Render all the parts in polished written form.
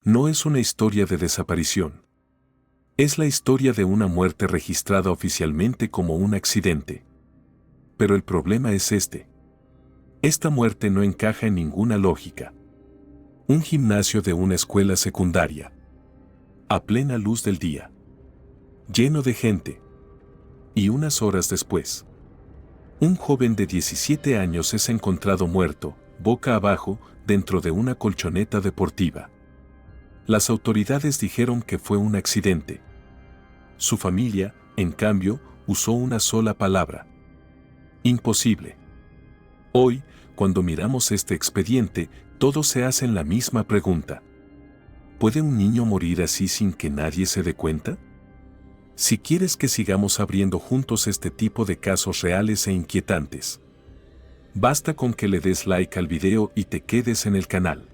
No es una historia de desaparición. Es la historia de una muerte registrada oficialmente como un accidente. Pero el problema es este. Esta muerte no encaja en ninguna lógica. Un gimnasio de una escuela secundaria. A plena luz del día. Lleno de gente. Y unas horas después, un joven de 17 años es encontrado muerto, boca abajo, dentro de una colchoneta deportiva. Las autoridades dijeron que fue un accidente. Su familia, en cambio, usó una sola palabra. Imposible. Hoy, cuando miramos este expediente, todos se hacen la misma pregunta. ¿Puede un niño morir así sin que nadie se dé cuenta? Si quieres que sigamos abriendo juntos este tipo de casos reales e inquietantes, basta con que le des like al video y te quedes en el canal.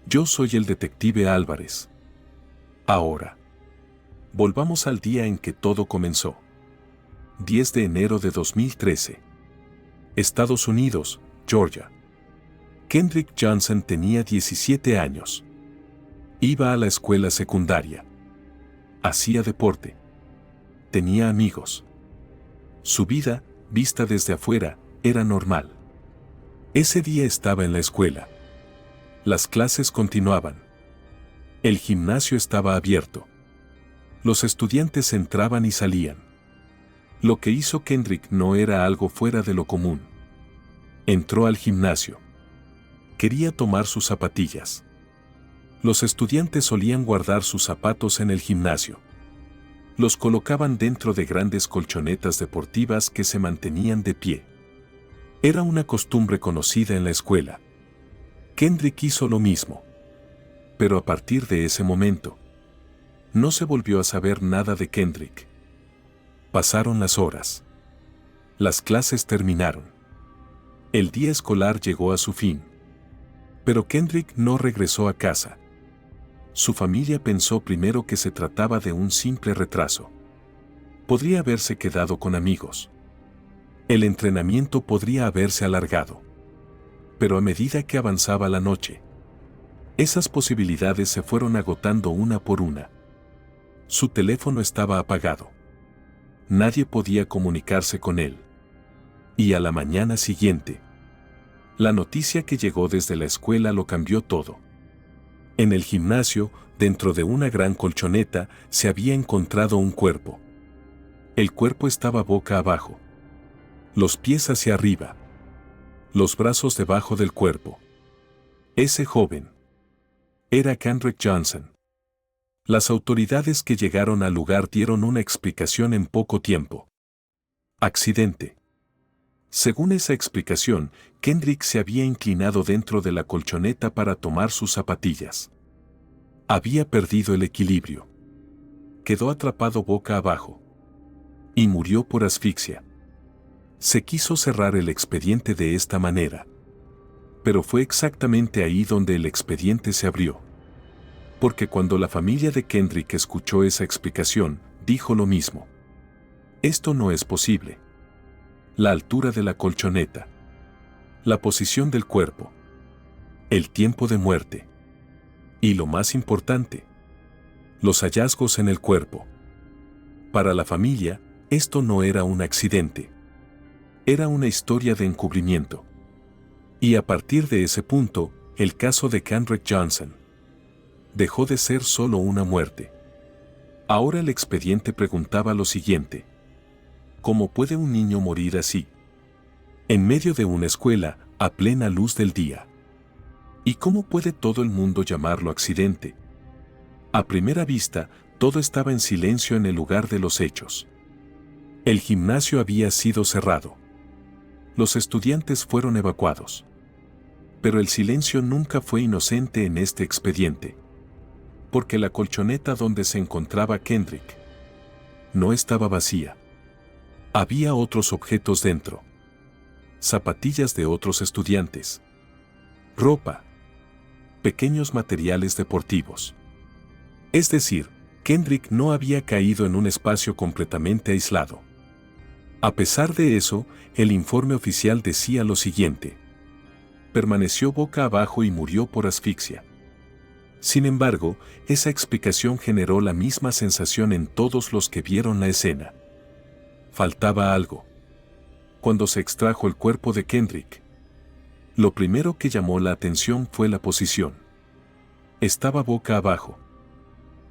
Yo soy el detective Álvarez. Ahora, volvamos al día en que todo comenzó. 10 de enero de 2013. Estados Unidos, Georgia. Kendrick Johnson tenía 17 años. Iba a la escuela secundaria. Hacía deporte. Tenía amigos. Su vida, vista desde afuera, era normal. Ese día estaba en la escuela. Las clases continuaban. El gimnasio estaba abierto. Los estudiantes entraban y salían. Lo que hizo Kendrick no era algo fuera de lo común. Entró al gimnasio. Quería tomar sus zapatillas. Los estudiantes solían guardar sus zapatos en el gimnasio. Los colocaban dentro de grandes colchonetas deportivas que se mantenían de pie. Era una costumbre conocida en la escuela. Kendrick hizo lo mismo. Pero a partir de ese momento, no se volvió a saber nada de Kendrick. Pasaron las horas. Las clases terminaron. El día escolar llegó a su fin. Pero Kendrick no regresó a casa. Su familia pensó primero que se trataba de un simple retraso. Podría haberse quedado con amigos. El entrenamiento podría haberse alargado. Pero a medida que avanzaba la noche, esas posibilidades se fueron agotando una por una. Su teléfono estaba apagado. Nadie podía comunicarse con él. Y a la mañana siguiente, la noticia que llegó desde la escuela lo cambió todo. En el gimnasio, dentro de una gran colchoneta, se había encontrado un cuerpo. El cuerpo estaba boca abajo. Los pies hacia arriba. Los brazos debajo del cuerpo. Ese joven era Kendrick Johnson. Las autoridades que llegaron al lugar dieron una explicación en poco tiempo. Accidente. Según esa explicación, Kendrick se había inclinado dentro de la colchoneta para tomar sus zapatillas. Había perdido el equilibrio. Quedó atrapado boca abajo. Y murió por asfixia. Se quiso cerrar el expediente de esta manera. Pero fue exactamente ahí donde el expediente se abrió. Porque cuando la familia de Kendrick escuchó esa explicación, dijo lo mismo. Esto no es posible. La altura de la colchoneta. La posición del cuerpo. El tiempo de muerte. Y lo más importante, los hallazgos en el cuerpo. Para la familia, esto no era un accidente. Era una historia de encubrimiento. Y a partir de ese punto, el caso de Kendrick Johnson dejó de ser solo una muerte. Ahora el expediente preguntaba lo siguiente. ¿Cómo puede un niño morir así? En medio de una escuela, a plena luz del día. ¿Y cómo puede todo el mundo llamarlo accidente? A primera vista, todo estaba en silencio en el lugar de los hechos. El gimnasio había sido cerrado. Los estudiantes fueron evacuados. Pero el silencio nunca fue inocente en este expediente. Porque la colchoneta donde se encontraba Kendrick no estaba vacía. Había otros objetos dentro. Zapatillas de otros estudiantes. Ropa. Pequeños materiales deportivos. Es decir, Kendrick no había caído en un espacio completamente aislado. A pesar de eso, el informe oficial decía lo siguiente. Permaneció boca abajo y murió por asfixia. Sin embargo, esa explicación generó la misma sensación en todos los que vieron la escena. Faltaba algo. Cuando se extrajo el cuerpo de Kendrick, lo primero que llamó la atención fue la posición. Estaba boca abajo.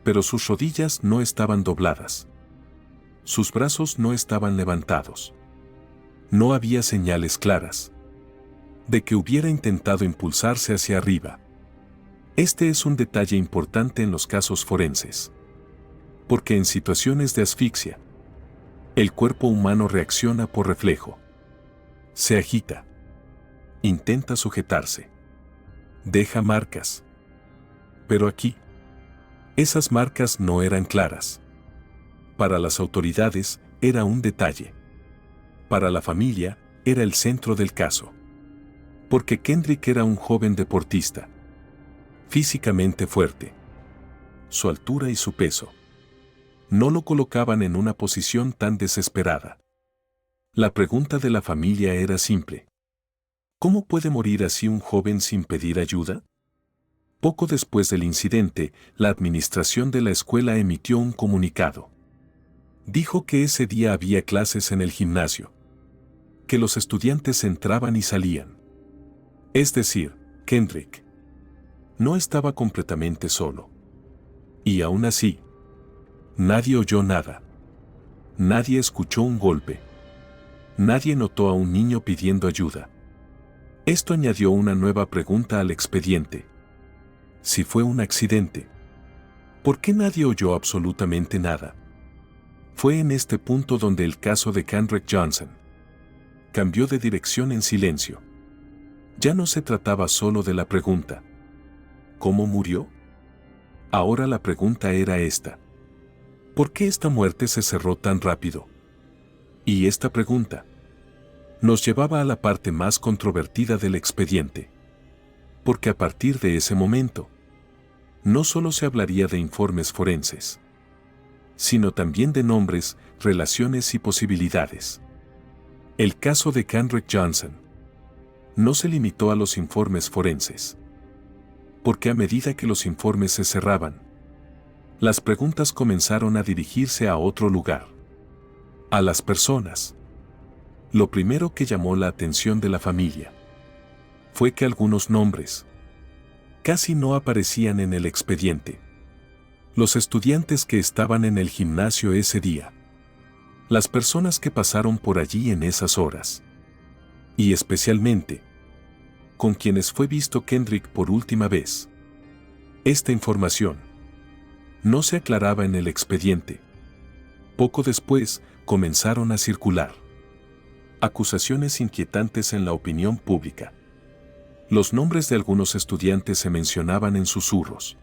Pero sus rodillas no estaban dobladas. Sus brazos no estaban levantados. No había señales claras de que hubiera intentado impulsarse hacia arriba. Este es un detalle importante en los casos forenses. Porque en situaciones de asfixia, el cuerpo humano reacciona por reflejo. Se agita. Intenta sujetarse. Deja marcas. Pero aquí, esas marcas no eran claras. Para las autoridades, era un detalle. Para la familia, era el centro del caso. Porque Kendrick era un joven deportista. Físicamente fuerte. Su altura y su peso no lo colocaban en una posición tan desesperada. La pregunta de la familia era simple. ¿Cómo puede morir así un joven sin pedir ayuda? Poco después del incidente, la administración de la escuela emitió un comunicado. Dijo que ese día había clases en el gimnasio. Que los estudiantes entraban y salían. Es decir, Kendrick no estaba completamente solo. Y aún así, nadie oyó nada. Nadie escuchó un golpe. Nadie notó a un niño pidiendo ayuda. Esto añadió una nueva pregunta al expediente. Si fue un accidente, ¿por qué nadie oyó absolutamente nada? Fue en este punto donde el caso de Kendrick Johnson cambió de dirección en silencio. Ya no se trataba solo de la pregunta. ¿Cómo murió? Ahora la pregunta era esta. ¿Por qué esta muerte se cerró tan rápido? Y esta pregunta nos llevaba a la parte más controvertida del expediente. Porque a partir de ese momento, no solo se hablaría de informes forenses, sino también de nombres, relaciones y posibilidades. El caso de Kendrick Johnson no se limitó a los informes forenses. Porque a medida que los informes se cerraban, las preguntas comenzaron a dirigirse a otro lugar. A las personas. Lo primero que llamó la atención de la familia fue que algunos nombres casi no aparecían en el expediente. Los estudiantes que estaban en el gimnasio ese día. Las personas que pasaron por allí en esas horas. Y especialmente, con quienes fue visto Kendrick por última vez. Esta información no se aclaraba en el expediente. Poco después, comenzaron a circular acusaciones inquietantes en la opinión pública. Los nombres de algunos estudiantes se mencionaban en susurros.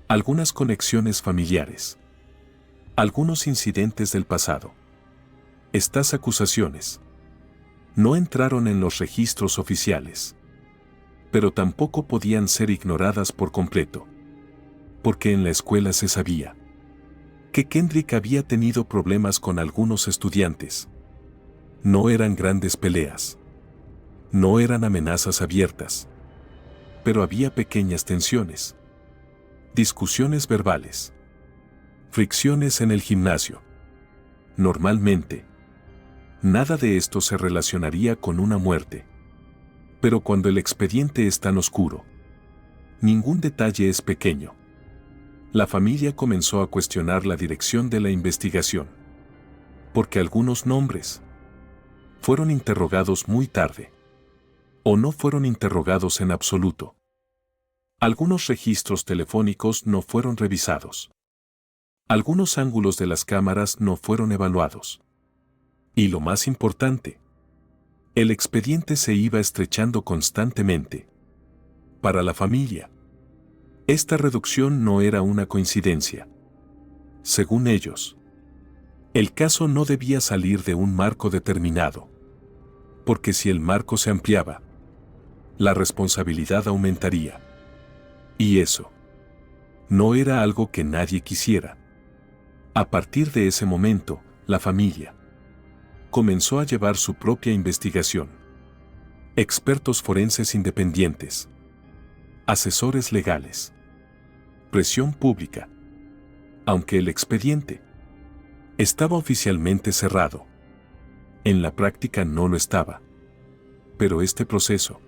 Algunas conexiones familiares. Algunos incidentes del pasado. Estas acusaciones no entraron en los registros oficiales. Pero tampoco podían ser ignoradas por completo. Porque en la escuela se sabía que Kendrick había tenido problemas con algunos estudiantes. No eran grandes peleas. No eran amenazas abiertas. Pero había pequeñas tensiones. Discusiones verbales. Fricciones en el gimnasio. Normalmente, nada de esto se relacionaría con una muerte. Pero cuando el expediente es tan oscuro, ningún detalle es pequeño. La familia comenzó a cuestionar la dirección de la investigación. Porque algunos nombres fueron interrogados muy tarde. O no fueron interrogados en absoluto. Algunos registros telefónicos no fueron revisados. Algunos ángulos de las cámaras no fueron evaluados. Y lo más importante, el expediente se iba estrechando constantemente. Para la familia, esta reducción no era una coincidencia. Según ellos, el caso no debía salir de un marco determinado. Porque si el marco se ampliaba, la responsabilidad aumentaría. Y eso no era algo que nadie quisiera. A partir de ese momento, la familia comenzó a llevar su propia investigación. Expertos forenses independientes, asesores legales, Presión pública. Aunque el expediente estaba oficialmente cerrado, en la práctica no lo estaba. Pero este proceso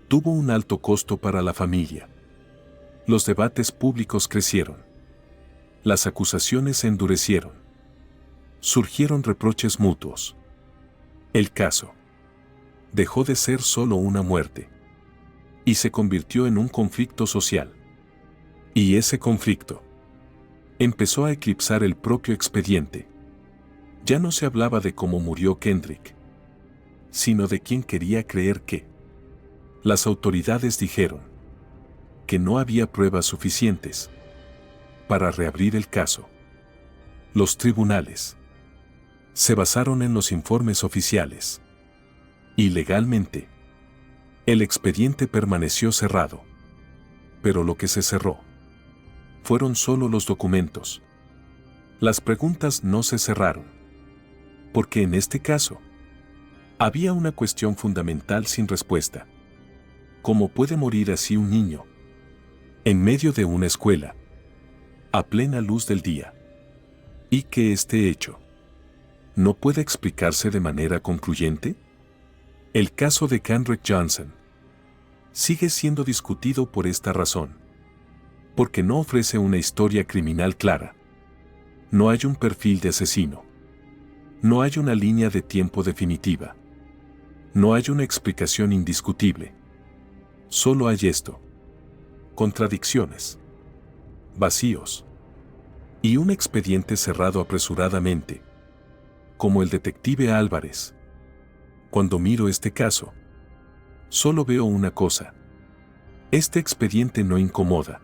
tuvo un alto costo para la familia. Los debates públicos crecieron. Las acusaciones se endurecieron. Surgieron reproches mutuos. El caso dejó de ser solo una muerte y se convirtió en un conflicto social. Y ese conflicto empezó a eclipsar el propio expediente. Ya no se hablaba de cómo murió Kendrick, sino de quién quería creer que. Las autoridades dijeron que no había pruebas suficientes para reabrir el caso. Los tribunales se basaron en los informes oficiales. Y legalmente, el expediente permaneció cerrado. Pero lo que se cerró fueron solo los documentos. Las preguntas no se cerraron. Porque en este caso, había una cuestión fundamental sin respuesta. ¿Cómo puede morir así un niño? En medio de una escuela, a plena luz del día. ¿Y que este hecho no puede explicarse de manera concluyente? El caso de Kendrick Johnson sigue siendo discutido por esta razón. Porque no ofrece una historia criminal clara. No hay un perfil de asesino. No hay una línea de tiempo definitiva. No hay una explicación indiscutible. Solo hay esto. Contradicciones. Vacíos. Y un expediente cerrado apresuradamente. Como el detective Álvarez. Cuando miro este caso, solo veo una cosa. Este expediente no incomoda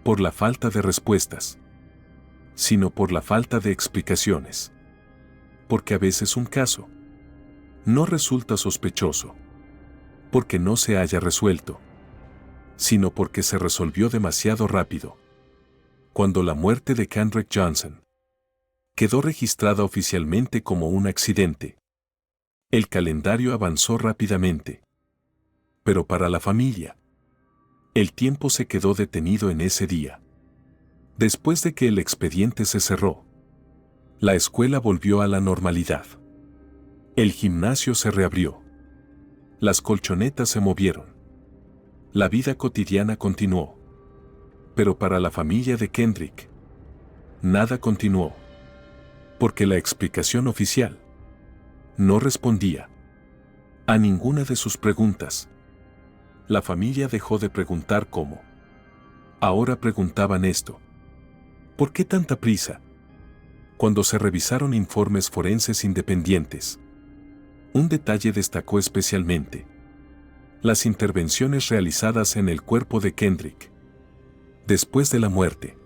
por la falta de respuestas, sino por la falta de explicaciones. Porque a veces un caso no resulta sospechoso porque no se haya resuelto, sino porque se resolvió demasiado rápido. Cuando la muerte de Kendrick Johnson quedó registrada oficialmente como un accidente, el calendario avanzó rápidamente. Pero para la familia, el tiempo se quedó detenido en ese día. Después de que el expediente se cerró, la escuela volvió a la normalidad. El gimnasio se reabrió. Las colchonetas se movieron. La vida cotidiana continuó. Pero para la familia de Kendrick, nada continuó. Porque la explicación oficial no respondía a ninguna de sus preguntas. La familia dejó de preguntar cómo. Ahora preguntaban esto. ¿Por qué tanta prisa? Cuando se revisaron informes forenses independientes, un detalle destacó especialmente. Las intervenciones realizadas en el cuerpo de Kendrick después de la muerte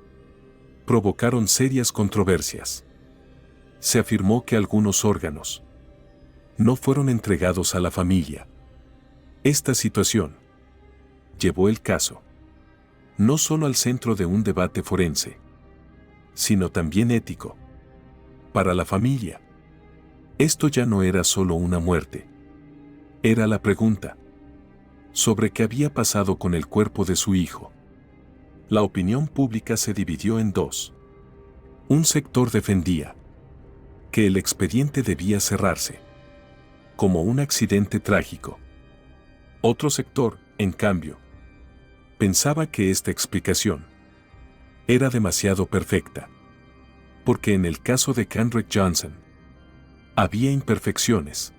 provocaron serias controversias. Se afirmó que algunos órganos no fueron entregados a la familia. Esta situación llevó el caso no solo al centro de un debate forense, sino también ético. Para la familia, esto ya no era solo una muerte. Era la pregunta sobre qué había pasado con el cuerpo de su hijo. La opinión pública se dividió en dos. Un sector defendía que el expediente debía cerrarse como un accidente trágico. Otro sector, en cambio, pensaba que esta explicación era demasiado perfecta. Porque en el caso de Kendrick Johnson, había imperfecciones,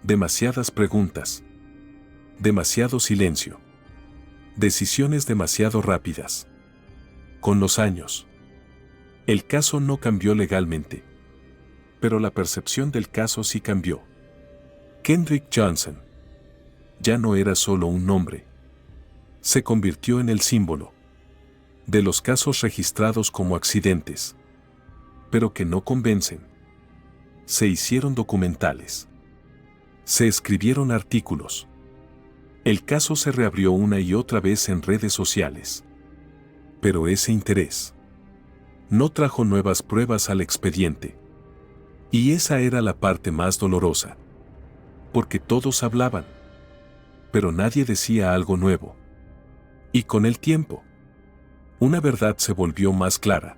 demasiadas preguntas, demasiado silencio, decisiones demasiado rápidas. Con los años, el caso no cambió legalmente, pero la percepción del caso sí cambió. Kendrick Johnson ya no era solo un nombre. Se convirtió en el símbolo de los casos registrados como accidentes, pero que no convencen. Se hicieron documentales. Se escribieron artículos. El caso se reabrió una y otra vez en redes sociales. Pero ese interés no trajo nuevas pruebas al expediente. Y esa era la parte más dolorosa. Porque todos hablaban, pero nadie decía algo nuevo. Y con el tiempo, Una verdad se volvió más clara.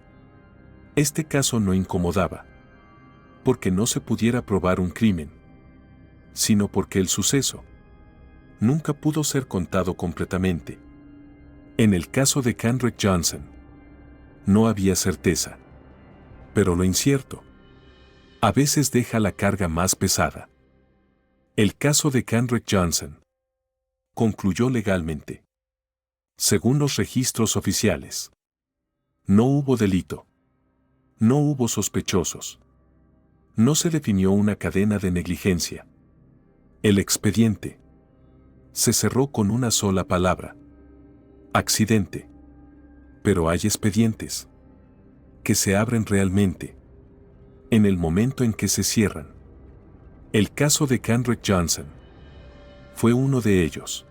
Este caso no incomodaba, porque no se pudiera probar un crimen, sino porque el suceso nunca pudo ser contado completamente. En el caso de Kendrick Johnson, no había certeza, pero lo incierto a veces deja la carga más pesada. El caso de Kendrick Johnson concluyó legalmente. Según los registros oficiales, no hubo delito. No hubo sospechosos. No se definió una cadena de negligencia. El expediente se cerró con una sola palabra: accidente. Pero hay expedientes que se abren realmente en el momento en que se cierran. El caso de Kendrick Johnson fue uno de ellos.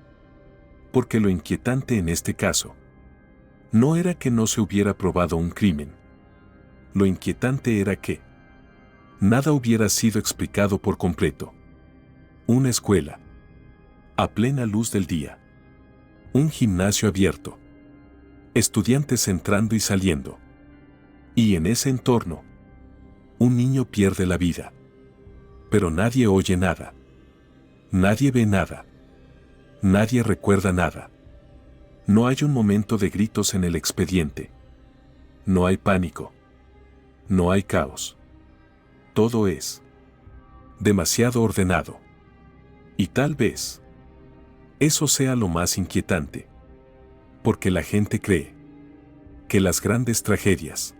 Porque lo inquietante en este caso no era que no se hubiera probado un crimen. Lo inquietante era que nada hubiera sido explicado por completo. Una escuela a plena luz del día. Un gimnasio abierto. Estudiantes entrando y saliendo. Y en ese entorno, un niño pierde la vida. Pero nadie oye nada. Nadie ve nada. Nadie recuerda nada. No hay un momento de gritos en el expediente. No hay pánico. No hay caos. Todo es demasiado ordenado. Y tal vez eso sea lo más inquietante. Porque la gente cree que las grandes tragedias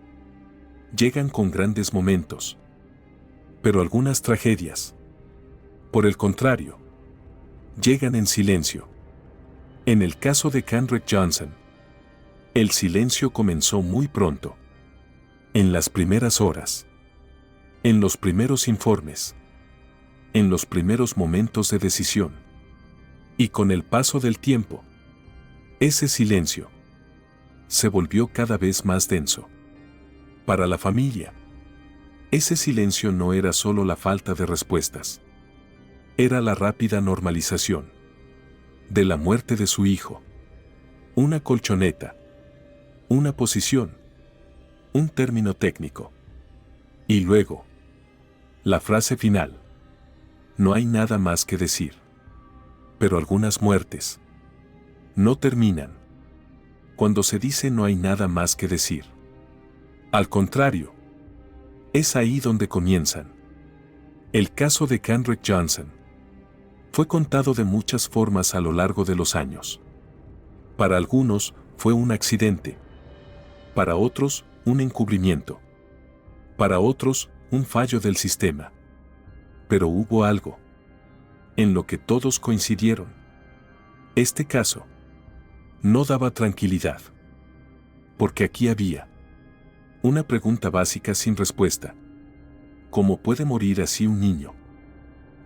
llegan con grandes momentos. Pero algunas tragedias, por el contrario, llegan en silencio. En el caso de Kendrick Johnson, el silencio comenzó muy pronto. En las primeras horas. En los primeros informes. En los primeros momentos de decisión. Y con el paso del tiempo, ese silencio se volvió cada vez más denso. Para la familia, ese silencio no era solo la falta de respuestas. Era la rápida normalización de la muerte de su hijo. Una colchoneta. Una posición. Un término técnico. Y luego, la frase final. No hay nada más que decir. Pero algunas muertes no terminan cuando se dice no hay nada más que decir. Al contrario, es ahí donde comienzan. El caso de Kendrick Johnson fue contado de muchas formas a lo largo de los años. Para algunos fue un accidente. Para otros, un encubrimiento. Para otros, un fallo del sistema. Pero hubo algo en lo que todos coincidieron. Este caso no daba tranquilidad. Porque aquí había una pregunta básica sin respuesta. ¿Cómo puede morir así un niño?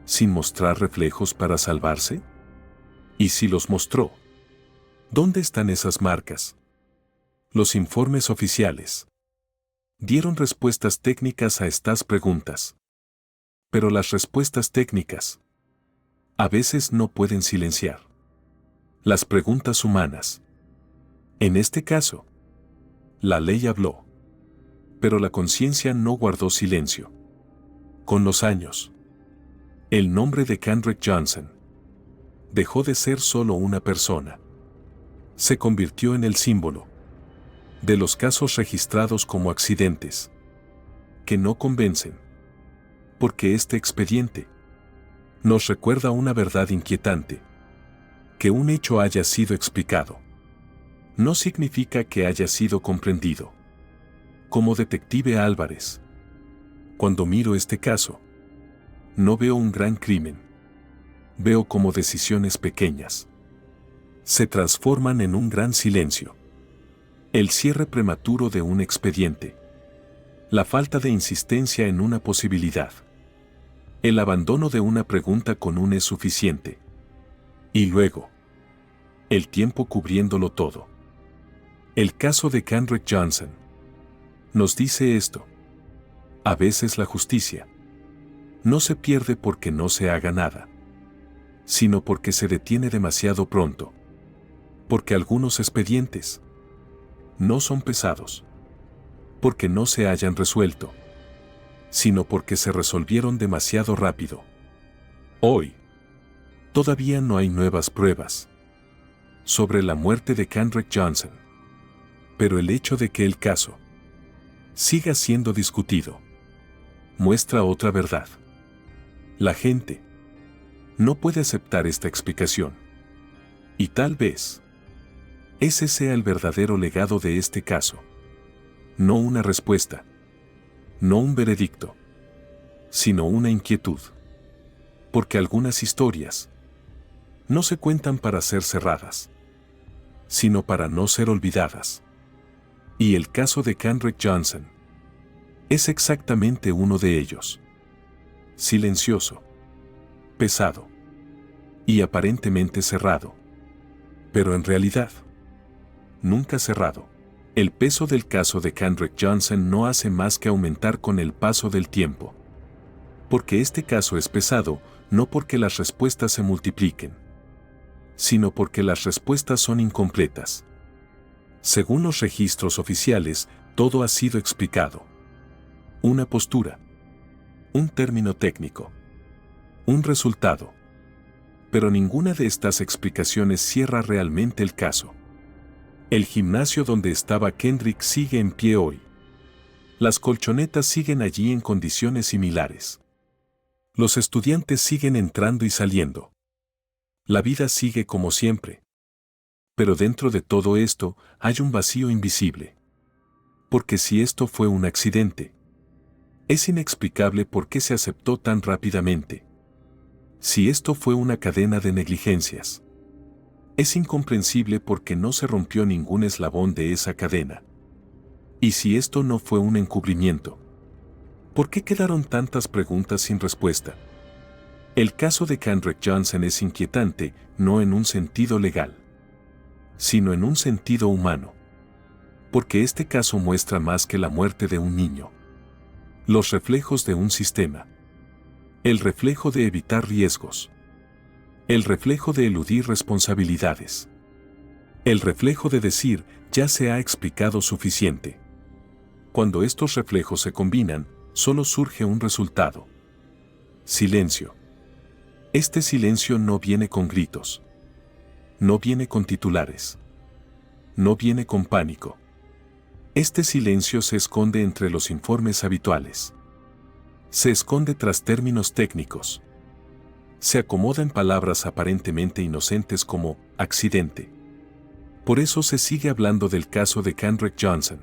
¿Sin mostrar reflejos para salvarse? ¿Y si los mostró? ¿Dónde están esas marcas? Los informes oficiales dieron respuestas técnicas a estas preguntas. Pero las respuestas técnicas a veces no pueden silenciar las preguntas humanas. En este caso, la ley habló, pero la conciencia no guardó silencio. Con los años, el nombre de Kendrick Johnson dejó de ser solo una persona. Se convirtió en el símbolo de los casos registrados como accidentes que no convencen. Porque este expediente nos recuerda una verdad inquietante. Que un hecho haya sido explicado no significa que haya sido comprendido. Como detective Álvarez, cuando miro este caso, no veo un gran crimen. Veo como decisiones pequeñas se transforman en un gran silencio. El cierre prematuro de un expediente. La falta de insistencia en una posibilidad. El abandono de una pregunta con un es suficiente. Y luego, el tiempo cubriéndolo todo. El caso de Kendrick Johnson nos dice esto. A veces la justicia no se pierde porque no se haga nada, sino porque se detiene demasiado pronto. Porque algunos expedientes No son pesados porque no se hayan resuelto, sino porque se resolvieron demasiado rápido. Hoy, todavía no hay nuevas pruebas sobre la muerte de Kendrick Johnson, pero el hecho de que el caso siga siendo discutido muestra otra verdad. La gente no puede aceptar esta explicación. Y tal vez ese sea el verdadero legado de este caso. No una respuesta, no un veredicto, sino una inquietud. Porque algunas historias no se cuentan para ser cerradas, sino para no ser olvidadas. Y el caso de Kendrick Johnson es exactamente uno de ellos. Silencioso, pesado y aparentemente cerrado, pero en realidad nunca cerrado. El peso del caso de Kendrick Johnson no hace más que aumentar con el paso del tiempo. Porque este caso es pesado, no porque las respuestas se multipliquen, sino porque las respuestas son incompletas. Según los registros oficiales, todo ha sido explicado. Una postura, un término técnico, un resultado. Pero ninguna de estas explicaciones cierra realmente el caso. El gimnasio donde estaba Kendrick sigue en pie hoy. Las colchonetas siguen allí en condiciones similares. Los estudiantes siguen entrando y saliendo. La vida sigue como siempre. Pero dentro de todo esto hay un vacío invisible. Porque si esto fue un accidente, es inexplicable por qué se aceptó tan rápidamente. Si esto fue una cadena de negligencias, es incomprensible porque no se rompió ningún eslabón de esa cadena. Y si esto no fue un encubrimiento, ¿por qué quedaron tantas preguntas sin respuesta? El caso de Kendrick Johnson es inquietante, no en un sentido legal, sino en un sentido humano. Porque este caso muestra más que la muerte de un niño. Los reflejos de un sistema. El reflejo de evitar riesgos. El reflejo de eludir responsabilidades. El reflejo de decir, ya se ha explicado suficiente. Cuando estos reflejos se combinan, solo surge un resultado. Silencio. Este silencio no viene con gritos. No viene con titulares. No viene con pánico. Este silencio se esconde entre los informes habituales. Se esconde tras términos técnicos. Se acomoda en palabras aparentemente inocentes como accidente. Por eso se sigue hablando del caso de Kendrick Johnson.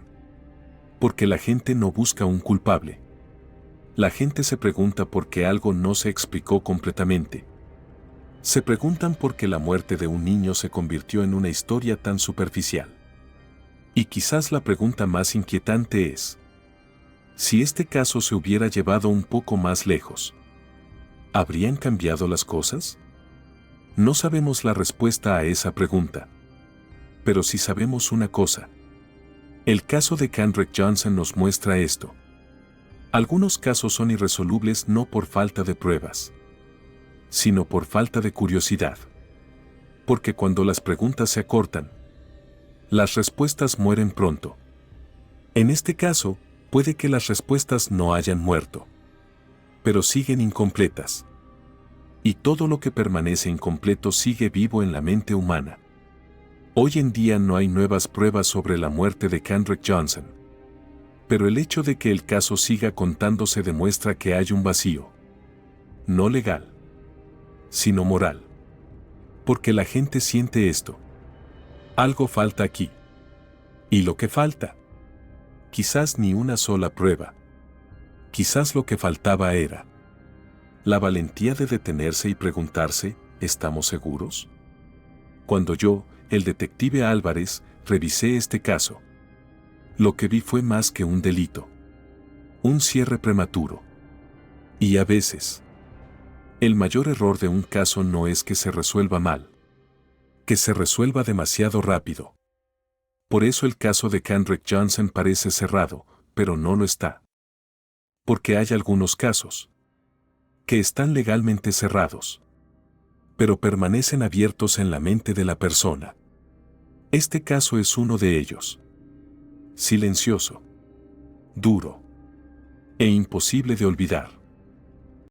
Porque la gente no busca un culpable. La gente se pregunta por qué algo no se explicó completamente. Se preguntan por qué la muerte de un niño se convirtió en una historia tan superficial. Y quizás la pregunta más inquietante es: si este caso se hubiera llevado un poco más lejos, ¿habrían cambiado las cosas? No sabemos la respuesta a esa pregunta. Pero sí sabemos una cosa. El caso de Kendrick Johnson nos muestra esto. Algunos casos son irresolubles no por falta de pruebas, sino por falta de curiosidad. Porque cuando las preguntas se acortan, las respuestas mueren pronto. En este caso, puede que las respuestas no hayan muerto, pero siguen incompletas. Y todo lo que permanece incompleto sigue vivo en la mente humana. Hoy en día no hay nuevas pruebas sobre la muerte de Kendrick Johnson. Pero el hecho de que el caso siga contándose demuestra que hay un vacío. No legal, sino moral. Porque la gente siente esto. Algo falta aquí. ¿Y lo que falta? Quizás ni una sola prueba. Quizás lo que faltaba era la valentía de detenerse y preguntarse, ¿estamos seguros? Cuando yo, el detective Álvarez, revisé este caso, lo que vi fue más que un delito. Un cierre prematuro. Y a veces, el mayor error de un caso no es que se resuelva mal, que se resuelva demasiado rápido. Por eso el caso de Kendrick Johnson parece cerrado, pero no lo está. Porque hay algunos casos que están legalmente cerrados, pero permanecen abiertos en la mente de la persona. Este caso es uno de ellos. silencioso, duro e imposible de olvidar.